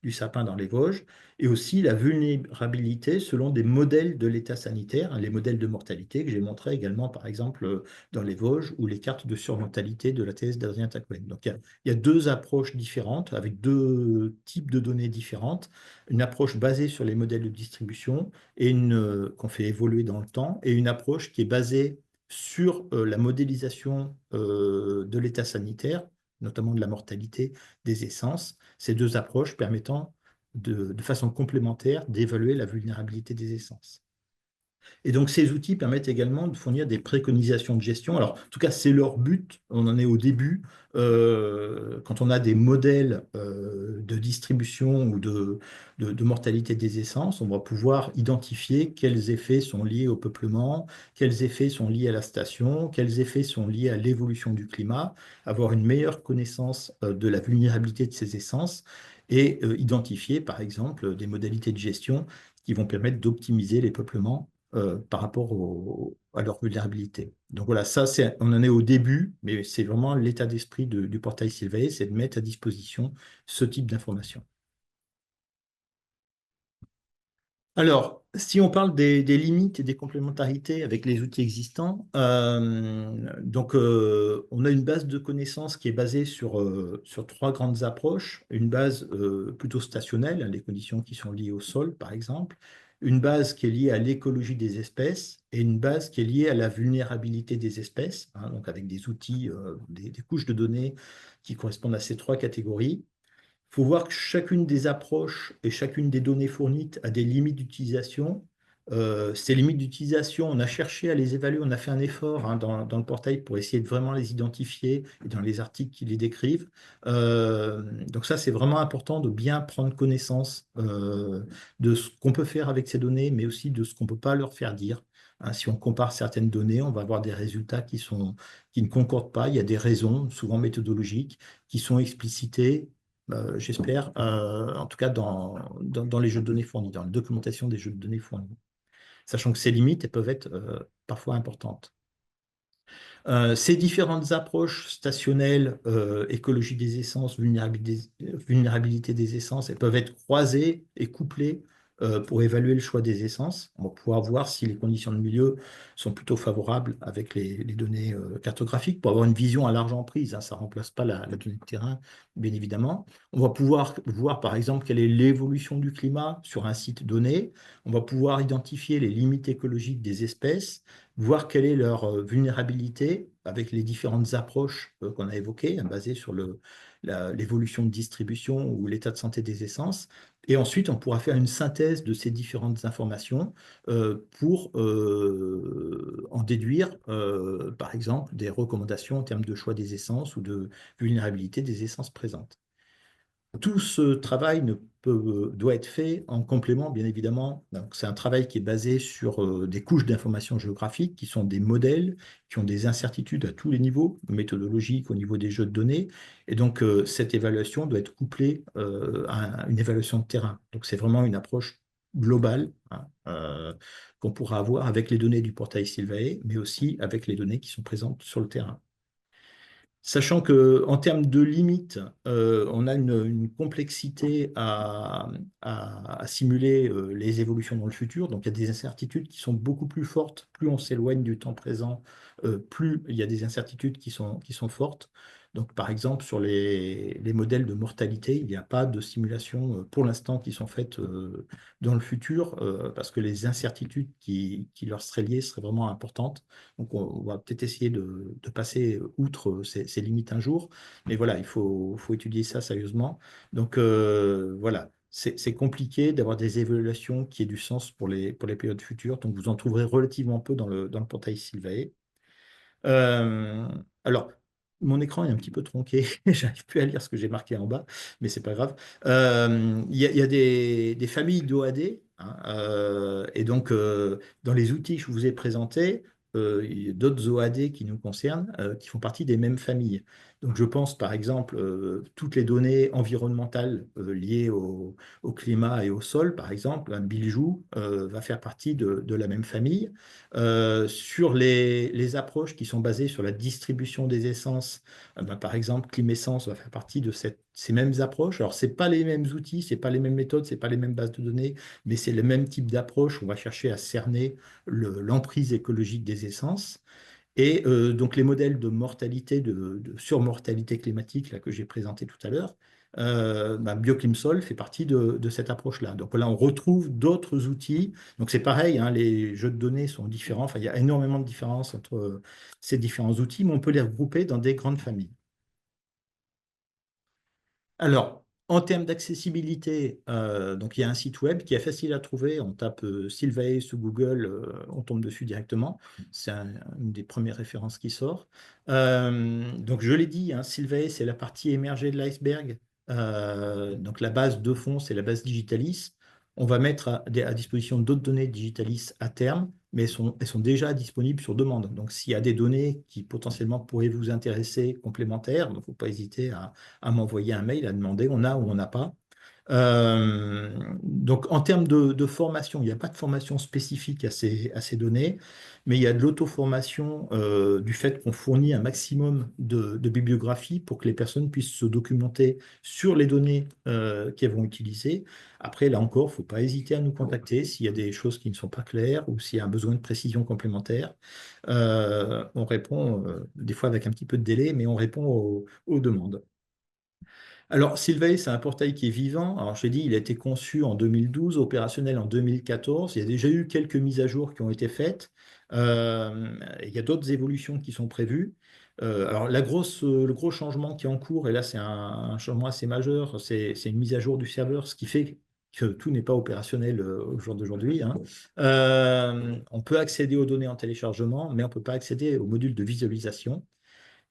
du sapin dans les Vosges, et aussi la vulnérabilité selon des modèles de l'état sanitaire, hein, les modèles de mortalité que j'ai montrés également, par exemple, dans les Vosges, ou les cartes de surmortalité de la thèse d'Adrien Tacwen. Donc, il y a deux approches différentes, avec deux types de données différentes. Une approche basée sur les modèles de distribution et qu'on fait évoluer dans le temps, et une approche qui est basée sur la modélisation de l'état sanitaire, notamment de la mortalité des essences. Ces deux approches permettant de façon complémentaire d'évaluer la vulnérabilité des essences. Et donc, ces outils permettent également de fournir des préconisations de gestion. Alors, en tout cas, c'est leur but. On en est au début. Quand on a des modèles de distribution ou de mortalité des essences, on va pouvoir identifier quels effets sont liés au peuplement, quels effets sont liés à la station, quels effets sont liés à l'évolution du climat, avoir une meilleure connaissance de la vulnérabilité de ces essences et identifier, par exemple, des modalités de gestion qui vont permettre d'optimiser les peuplements par rapport à leur vulnérabilité. Donc voilà, ça, on en est au début, mais c'est vraiment l'état d'esprit du portail Sylvae, c'est de mettre à disposition ce type d'informations. Alors, si on parle des limites et des complémentarités avec les outils existants, donc on a une base de connaissances qui est basée sur trois grandes approches. Une base plutôt stationnelle, hein, les conditions qui sont liées au sol, par exemple. Une base qui est liée à l'écologie des espèces et une base qui est liée à la vulnérabilité des espèces, hein, donc avec des outils, des couches de données qui correspondent à ces trois catégories. Il faut voir que chacune des approches et chacune des données fournies a des limites d'utilisation. Ces limites d'utilisation, on a cherché à les évaluer, on a fait un effort, hein, dans le portail pour essayer de vraiment les identifier et dans les articles qui les décrivent. Donc ça, c'est vraiment important de bien prendre connaissance de ce qu'on peut faire avec ces données, mais aussi de ce qu'on ne peut pas leur faire dire. Hein, si on compare certaines données, on va avoir des résultats qui ne concordent pas. Il y a des raisons, souvent méthodologiques, qui sont explicitées, j'espère, en tout cas dans les jeux de données fournis, dans la documentation des jeux de données fournis. Sachant que ces limites, elles peuvent être parfois importantes. Ces différentes approches stationnelles, écologie des essences, vulnérabilité des essences, elles peuvent être croisées et couplées pour évaluer le choix des essences. On va pouvoir voir si les conditions de milieu sont plutôt favorables avec les données cartographiques pour avoir une vision à large emprise, hein. Ça ne remplace pas la donnée de terrain, bien évidemment. On va pouvoir voir, par exemple, quelle est l'évolution du climat sur un site donné. On va pouvoir identifier les limites écologiques des espèces, voir quelle est leur vulnérabilité avec les différentes approches qu'on a évoquées, hein, basées sur l'évolution de distribution ou l'état de santé des essences. Et ensuite, on pourra faire une synthèse de ces différentes informations pour en déduire, par exemple, des recommandations en termes de choix des essences ou de vulnérabilité des essences présentes. Tout ce travail doit être fait en complément, bien évidemment. Donc, c'est un travail qui est basé sur des couches d'informations géographiques qui sont des modèles, qui ont des incertitudes à tous les niveaux, méthodologiques au niveau des jeux de données. Et donc, cette évaluation doit être couplée à une évaluation de terrain. Donc, c'est vraiment une approche globale, hein, qu'on pourra avoir avec les données du portail Sylvae, mais aussi avec les données qui sont présentes sur le terrain. Sachant qu'en termes de limites, on a une complexité à simuler les évolutions dans le futur. Donc, il y a des incertitudes qui sont beaucoup plus fortes. Plus on s'éloigne du temps présent, plus il y a des incertitudes qui sont fortes. Donc, par exemple, sur les modèles de mortalité, il n'y a pas de simulation pour l'instant qui sont faites dans le futur parce que les incertitudes qui leur seraient liées seraient vraiment importantes. Donc, on va peut-être essayer de passer outre ces limites un jour. Mais voilà, il faut étudier ça sérieusement. Donc, voilà, c'est compliqué d'avoir des évaluations qui aient du sens pour les périodes futures. Donc, vous en trouverez relativement peu dans le portail Sylvae. Euh, alors, mon écran est un petit peu tronqué, j'arrive plus à lire ce que j'ai marqué en bas, mais c'est pas grave. Il y a des familles d'OAD, hein, et donc dans les outils que je vous ai présentés, il y a d'autres OAD qui nous concernent, qui font partie des mêmes familles. Donc je pense par exemple toutes les données environnementales liées au climat et au sol, par exemple, un biljou va faire partie de la même famille. Sur les approches qui sont basées sur la distribution des essences, ben, par exemple, Climessence va faire partie de ces mêmes approches. Alors, ce n'est pas les mêmes outils, ce n'est pas les mêmes méthodes, ce n'est pas les mêmes bases de données, mais c'est le même type d'approche. On va chercher à cerner l'emprise écologique des essences. Et donc les modèles de mortalité, de surmortalité climatique là, que j'ai présenté tout à l'heure, BioClimSol fait partie de cette approche-là. Donc là, on retrouve d'autres outils. Donc c'est pareil, hein, les jeux de données sont différents. Enfin, il y a énormément de différences entre ces différents outils, mais on peut les regrouper dans des grandes familles. Alors, en termes d'accessibilité, donc il y a un site web qui est facile à trouver. On tape Sylvae sous Google, on tombe dessus directement. C'est une des premières références qui sort. Donc je l'ai dit, hein, Sylvae, c'est la partie émergée de l'iceberg. Donc la base de fond, c'est la base Digitalis. On va mettre à disposition d'autres données Digitalis à terme, mais elles sont déjà disponibles sur demande. Donc s'il y a des données qui potentiellement pourraient vous intéresser complémentaires, il ne faut pas hésiter à m'envoyer un mail, à demander on a ou on n'a pas. Donc, en termes de formation, il n'y a pas de formation spécifique à ces données, mais il y a de l'auto-formation du fait qu'on fournit un maximum de bibliographie pour que les personnes puissent se documenter sur les données qu'elles vont utiliser. Après, là encore, il ne faut pas hésiter à nous contacter s'il y a des choses qui ne sont pas claires ou s'il y a un besoin de précision complémentaire. On répond des fois avec un petit peu de délai, mais on répond aux demandes. Alors, Sylvain, c'est un portail qui est vivant. Alors, je l'ai dit, il a été conçu en 2012, opérationnel en 2014. Il y a déjà eu quelques mises à jour qui ont été faites. Il y a d'autres évolutions qui sont prévues. Alors, le gros changement qui est en cours, et là, c'est un changement assez majeur, c'est une mise à jour du serveur, ce qui fait que tout n'est pas opérationnel au jour d'aujourd'hui, hein. On peut accéder aux données en téléchargement, mais on ne peut pas accéder au module de visualisation.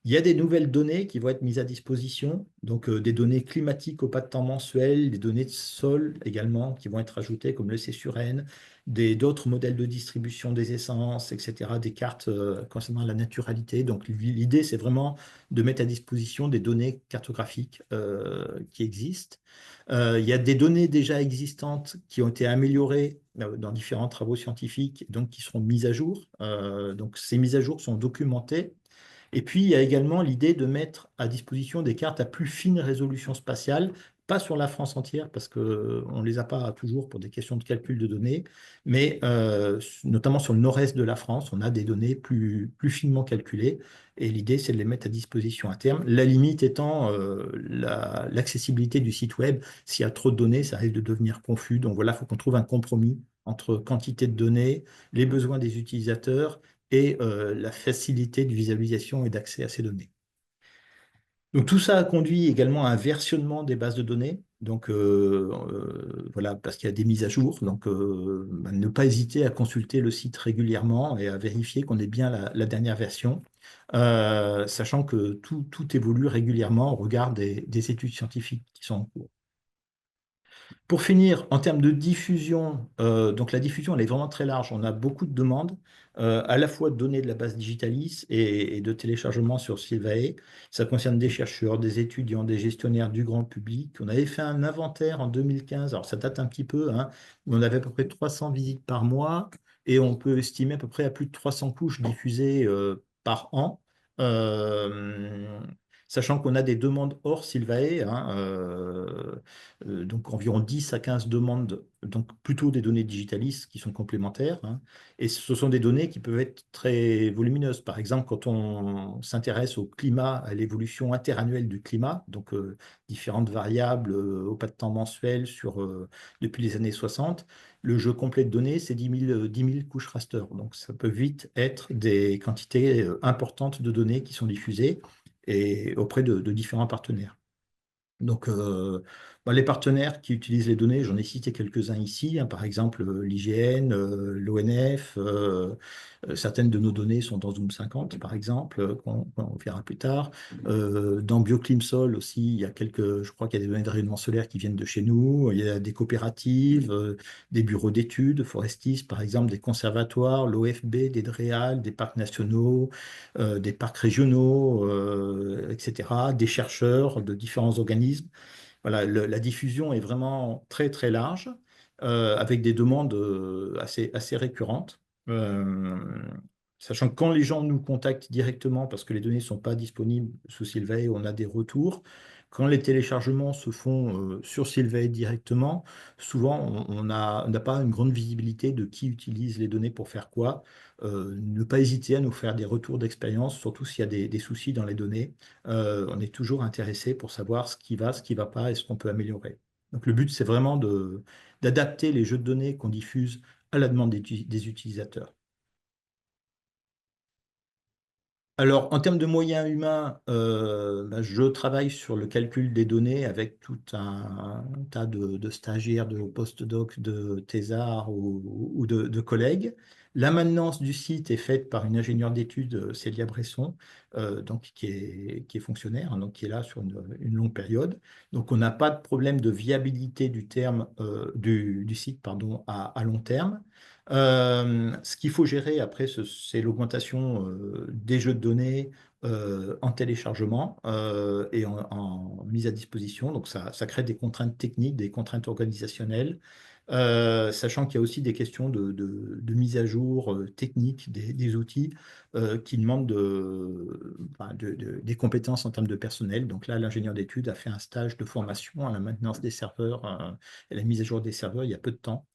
Il y a des nouvelles données qui vont être mises à disposition, donc des données climatiques au pas de temps mensuel, des données de sol également qui vont être ajoutées comme le C sur N, d'autres modèles de distribution des essences, etc., des cartes concernant la naturalité. Donc l'idée, c'est vraiment de mettre à disposition des données cartographiques qui existent. Il y a des données déjà existantes qui ont été améliorées dans différents travaux scientifiques, donc qui seront mises à jour. Donc ces mises à jour sont documentées. Et puis, il y a également l'idée de mettre à disposition des cartes à plus fine résolution spatiale pas sur la France entière, parce qu'on ne les a pas toujours pour des questions de calcul de données, mais notamment sur le nord-est de la France, on a des données plus finement calculées. Et l'idée, c'est de les mettre à disposition à terme. La limite étant l'accessibilité du site web. S'il y a trop de données, ça risque de devenir confus. Donc voilà, il faut qu'on trouve un compromis entre quantité de données, les besoins des utilisateurs et la facilité de visualisation et d'accès à ces données. Donc tout ça a conduit également à un versionnement des bases de données. Donc voilà, parce qu'il y a des mises à jour. Donc ne pas hésiter à consulter le site régulièrement et à vérifier qu'on ait bien la dernière version, sachant que tout évolue régulièrement au regard des études scientifiques qui sont en cours. Pour finir, en termes de diffusion, donc la diffusion, elle est vraiment très large. On a beaucoup de demandes, à la fois de données de la base Digitalis et de téléchargement sur Sylvae. Ça concerne des chercheurs, des étudiants, des gestionnaires du grand public. On avait fait un inventaire en 2015, alors ça date un petit peu, hein, mais on avait à peu près 300 visites par mois et on peut estimer à peu près à plus de 300 couches diffusées par an. Euh, Sachant qu'on a des demandes hors Sylvae, hein, donc environ 10 à 15 demandes, donc plutôt des données digitalistes qui sont complémentaires, hein. Et ce sont des données qui peuvent être très volumineuses. Par exemple, quand on s'intéresse au climat, à l'évolution interannuelle du climat, donc différentes variables au pas de temps mensuel depuis les années 60, le jeu complet de données, c'est 10 000 couches raster. Donc ça peut vite être des quantités importantes de données qui sont diffusées et auprès de différents partenaires. Donc, les partenaires qui utilisent les données, j'en ai cité quelques-uns ici, hein, par exemple l'IGN, l'ONF, certaines de nos données sont dans Zoom 50, par exemple, qu'on verra plus tard. Dans BioClimSol aussi, je crois qu'il y a des données de rayonnement solaire qui viennent de chez nous. Il y a des coopératives, des bureaux d'études, Forestis, par exemple, des conservatoires, l'OFB, des DREAL, des parcs nationaux, des parcs régionaux, etc., des chercheurs de différents organismes. Voilà, la diffusion est vraiment très très large, avec des demandes assez récurrentes. Euh, Sachant que quand les gens nous contactent directement, parce que les données ne sont pas disponibles sous Sylvae, on a des retours. Quand les téléchargements se font sur Sylvae directement, souvent on n'a pas une grande visibilité de qui utilise les données pour faire quoi. Ne pas hésiter à nous faire des retours d'expérience, surtout s'il y a des soucis dans les données. On est toujours intéressé pour savoir ce qui va pas et ce qu'on peut améliorer. Donc le but, c'est vraiment d'adapter les jeux de données qu'on diffuse à la demande des utilisateurs. Alors, en termes de moyens humains, je travaille sur le calcul des données avec tout un tas de stagiaires, de postdocs, de thésards ou de collègues. La maintenance du site est faite par une ingénieure d'études, Célia Bresson, donc qui est fonctionnaire, hein, donc qui est là sur une longue période. Donc, on n'a pas de problème de viabilité du site, pardon, à long terme. Ce qu'il faut gérer après, c'est l'augmentation des jeux de données en téléchargement et en mise à disposition. Donc ça crée des contraintes techniques, des contraintes organisationnelles, sachant qu'il y a aussi des questions de mise à jour technique des outils qui demandent des compétences en termes de personnel. Donc là, l'ingénieur d'études a fait un stage de formation à la maintenance des serveurs et la mise à jour des serveurs il y a peu de temps.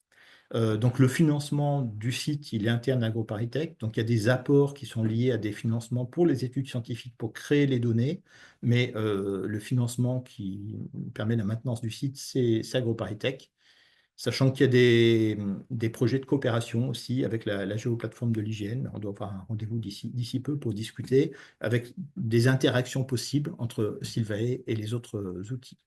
Donc le financement du site, il est interne à AgroParisTech. Donc il y a des apports qui sont liés à des financements pour les études scientifiques pour créer les données, mais le financement qui permet la maintenance du site, c'est AgroParisTech. Sachant qu'il y a des projets de coopération aussi avec la géoplateforme de l'IGN. On doit avoir un rendez-vous d'ici peu pour discuter avec des interactions possibles entre Sylvae et les autres outils.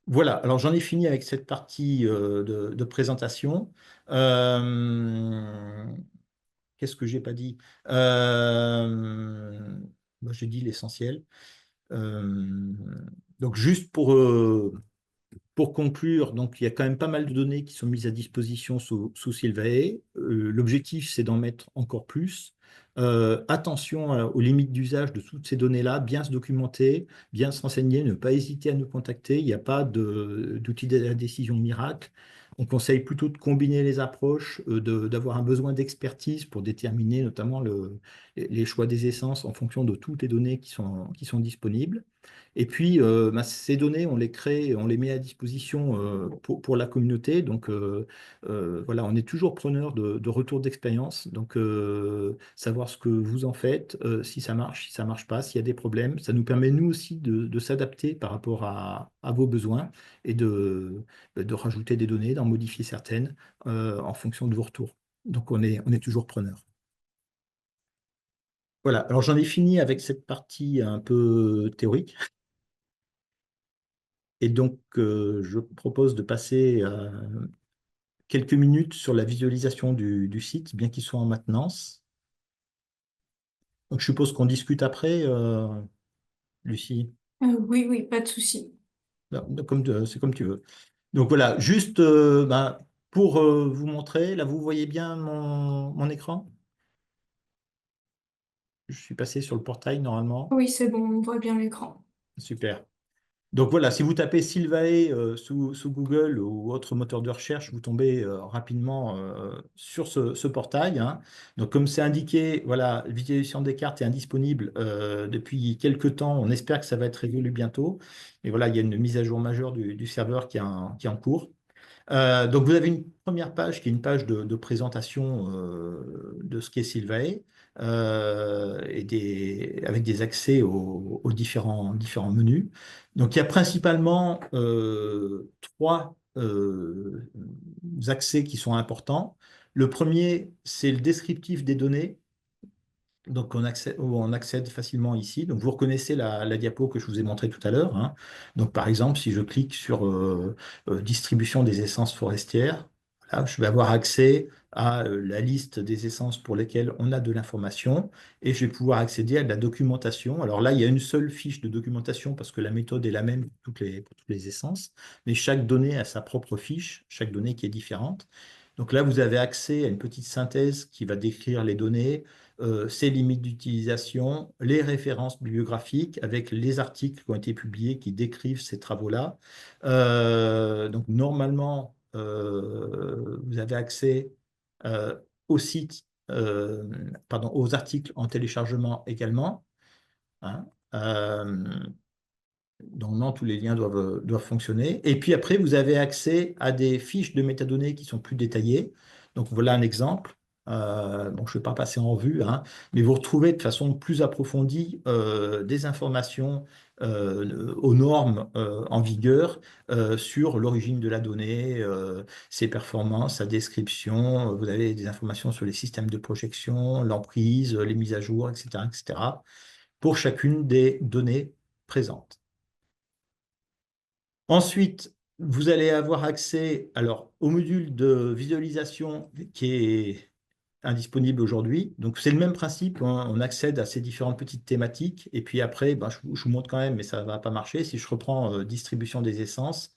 Voilà, alors j'en ai fini avec cette partie de présentation. Euh, Qu'est-ce que j'ai pas dit? J'ai dit l'essentiel. Euh, donc juste pour conclure, donc, il y a quand même pas mal de données qui sont mises à disposition sous Sylvae. L'objectif, c'est d'en mettre encore plus. Attention aux limites d'usage de toutes ces données-là, bien se documenter, bien se renseigner, ne pas hésiter à nous contacter. Il n'y a pas d'outil de la décision miracle. On conseille plutôt de combiner les approches, d'avoir un besoin d'expertise pour déterminer notamment les choix des essences en fonction de toutes les données qui sont disponibles. Et puis, bah, ces données, on les crée, on les met à disposition pour la communauté. Donc, voilà, on est toujours preneur de retours d'expérience. Donc, savoir ce que vous en faites, si ça marche pas, s'il y a des problèmes. Ça nous permet, nous aussi, de s'adapter par rapport à vos besoins et de rajouter des données, d'en modifier certaines en fonction de vos retours. Donc, on est toujours preneur. Voilà, alors j'en ai fini avec cette partie un peu théorique. Et donc, je propose de passer quelques minutes sur la visualisation du site, bien qu'il soit en maintenance. Donc, je suppose qu'on discute après, Lucie. Oui, oui, pas de souci. Non, c'est comme tu veux. Donc voilà, juste ben, pour vous montrer, là, vous voyez bien mon écran? Je suis passé sur le portail normalement. Oui, c'est bon, on voit bien l'écran. Super. Donc voilà, si vous tapez Sylvae sous Google ou autre moteur de recherche, vous tombez rapidement sur ce portail, hein. Donc comme c'est indiqué, voilà, la visualisation des cartes est indisponible depuis quelques temps. On espère que ça va être résolu bientôt. Mais voilà, il y a une mise à jour majeure du serveur qui est en cours. Donc, vous avez une première page qui est une page de présentation de ce qu'est Sylvae avec des accès aux différents menus. Donc, il y a principalement trois accès qui sont importants. Le premier, c'est le descriptif des données. Donc, on accède facilement ici. Donc, vous reconnaissez la diapo que je vous ai montrée tout à l'heure, hein. Donc, par exemple, si je clique sur distribution des essences forestières, là, je vais avoir accès à la liste des essences pour lesquelles on a de l'information et je vais pouvoir accéder à de la documentation. Alors là, il y a une seule fiche de documentation parce que la méthode est la même pour toutes les essences, mais chaque donnée a sa propre fiche, chaque donnée qui est différente. Donc là, vous avez accès à une petite synthèse qui va décrire les données, ses limites d'utilisation, les références bibliographiques avec les articles qui ont été publiés qui décrivent ces travaux-là. Donc normalement, vous avez accès au site, pardon, aux articles en téléchargement également, hein. Donc non, tous les liens doivent fonctionner. Et puis après, vous avez accès à des fiches de métadonnées qui sont plus détaillées. Donc voilà un exemple. Bon, je ne vais pas passer en revue, hein, mais vous retrouvez de façon plus approfondie des informations aux normes en vigueur sur l'origine de la donnée, ses performances, sa description. Vous avez des informations sur les systèmes de projection, l'emprise, les mises à jour, etc., etc., pour chacune des données présentes. Ensuite, vous allez avoir accès alors, au module de visualisation qui est indisponible aujourd'hui. Donc, c'est le même principe, hein. On accède à ces différentes petites thématiques. Et puis après, ben, je vous montre quand même, mais ça ne va pas marcher. Si je reprends distribution des essences,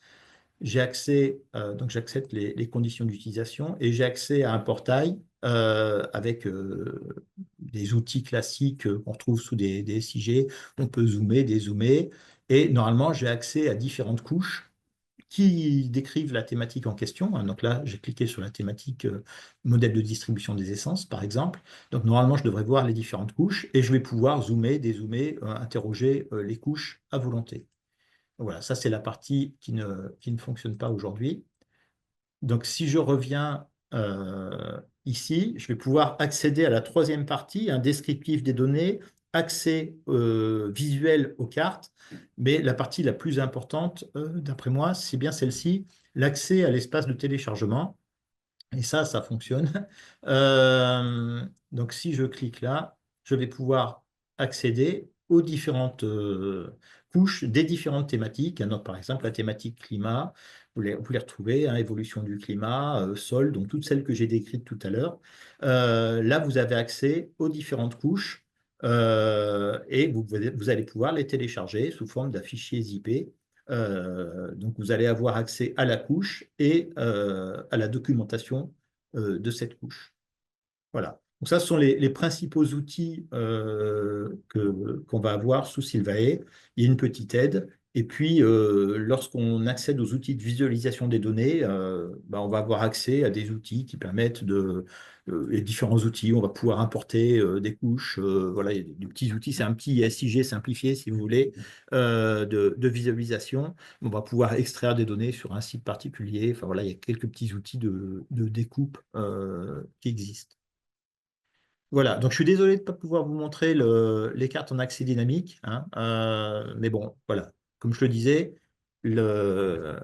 j'ai accès, donc j'accepte les conditions d'utilisation et j'ai accès à un portail avec des outils classiques qu'on retrouve sous des SIG. On peut zoomer, dézoomer. Et normalement, j'ai accès à différentes couches qui décrivent la thématique en question, hein. Donc là, j'ai cliqué sur la thématique modèle de distribution des essences, par exemple. Donc normalement, je devrais voir les différentes couches et je vais pouvoir zoomer, dézoomer, interroger les couches à volonté. Voilà, ça c'est la partie qui ne fonctionne pas aujourd'hui. Donc si je reviens ici, je vais pouvoir accéder à la troisième partie, un descriptif des données, accès visuel aux cartes, mais la partie la plus importante, d'après moi, c'est bien celle-ci, l'accès à l'espace de téléchargement. Et ça fonctionne. Donc, si je clique là, je vais pouvoir accéder aux différentes couches des différentes thématiques. Donc, par exemple, la thématique climat, vous les retrouvez, hein, évolution du climat, sol, donc toutes celles que j'ai décrites tout à l'heure. Là, vous avez accès aux différentes couches et vous allez pouvoir les télécharger sous forme d'un fichier ZIP. Donc, vous allez avoir accès à la couche et à la documentation de cette couche. Voilà. Donc, ça, ce sont les principaux outils qu'on va avoir sous Sylvae. Il y a une petite aide Et puis, lorsqu'on accède aux outils de visualisation des données, on va avoir accès à des outils qui permettent les différents outils. On va pouvoir importer des couches. Voilà, il y a des petits outils. C'est un petit SIG simplifié, si vous voulez, de visualisation. On va pouvoir extraire des données sur un site particulier. Enfin, voilà, il y a quelques petits outils de découpe qui existent. Voilà, donc je suis désolé de ne pas pouvoir vous montrer les cartes en accès dynamique, hein, mais bon, voilà, comme je le disais, le,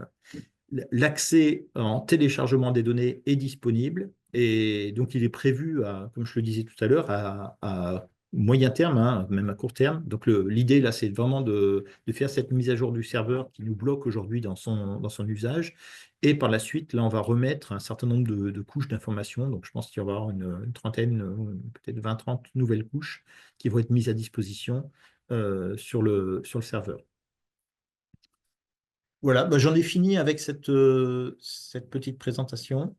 l'accès en téléchargement des données est disponible et donc il est prévu, comme je le disais tout à l'heure, à moyen terme, hein, même à court terme. Donc l'idée là, c'est vraiment de faire cette mise à jour du serveur qui nous bloque aujourd'hui dans son usage. Et par la suite, là, on va remettre un certain nombre de couches d'informations. Donc je pense qu'il va y avoir une trentaine, peut-être 20-30 nouvelles couches qui vont être mises à disposition sur le serveur. Voilà, j'en ai fini avec cette petite présentation.